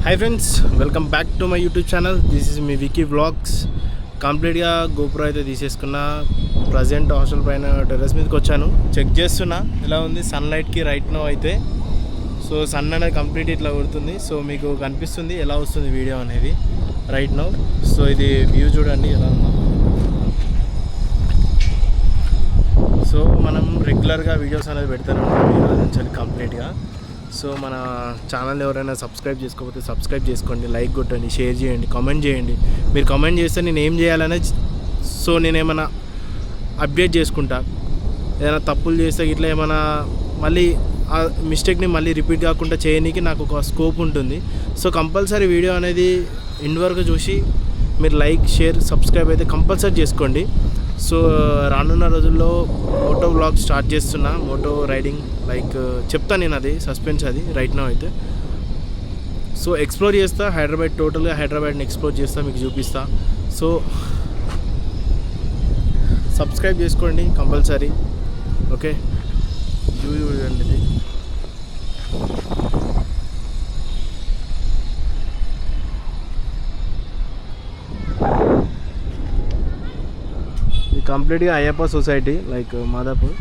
Hi friends, welcome back to my YouTube channel. This is మీ Vicky vlogs. కంప్లీట్గా GoPro అయితే తీసేసుకున్నా. ప్రజెంట్ హాస్టల్ పైన టెర్రస్ మీదకి వచ్చాను. చెక్ చేస్తున్నా ఎలా ఉంది సన్లైట్కి రైట్ నో అయితే. సో సన్ అనేది కంప్లీట్ ఇట్లా కొడుతుంది. సో మీకు కనిపిస్తుంది ఎలా వస్తుంది వీడియో అనేది రైట్ నో. సో ఇది వ్యూ చూడండి ఎలా ఉందో. సో మనం రెగ్యులర్గా వీడియోస్ అనేది పెడతాను ఈరోజు నుంచి కంప్లీట్గా. సో మన ఛానల్ ఎవరైనా సబ్స్క్రైబ్ చేసుకోకపోతే సబ్స్క్రైబ్ చేసుకోండి, లైక్ కొట్టండి, షేర్ చేయండి, కామెంట్ చేయండి. మీరు కామెంట్ చేస్తే నేను ఏం చేయాలనేది సో నేనేమైనా అప్డేట్ చేసుకుంటా. ఏదైనా తప్పులు చేస్తే ఇట్లా ఏమైనా మళ్ళీ ఆ మిస్టేక్ని మళ్ళీ రిపీట్ కాకుండా చేయడానికి నాకు ఒక స్కోప్ ఉంటుంది. సో కంపల్సరీ వీడియో అనేది ఎండ్ వరకు చూసి మీరు లైక్, షేర్, సబ్స్క్రైబ్ అయితే కంపల్సరీ చేసుకోండి. సో రానున్న రోజుల్లో మోటో వ్లాగ్ స్టార్ట్ చేస్తున్నా. మోటో రైడింగ్ లైక్ చెప్తాను నేను, అది సస్పెన్స్ అది రైట్ నౌ అయితే. సో ఎక్స్ప్లోర్ చేస్తా హైదరాబాద్, టోటల్గా హైదరాబాద్ని ఎక్స్ప్లోర్ చేస్తా, మీకు చూపిస్తా. సో సబ్స్క్రైబ్ చేసుకోండి కంపల్సరీ. ఓకే, చూడండి ఇది. కంప్లీట్గా అయ్యప్ప సొసైటీ లైక్ మాదాపూర్.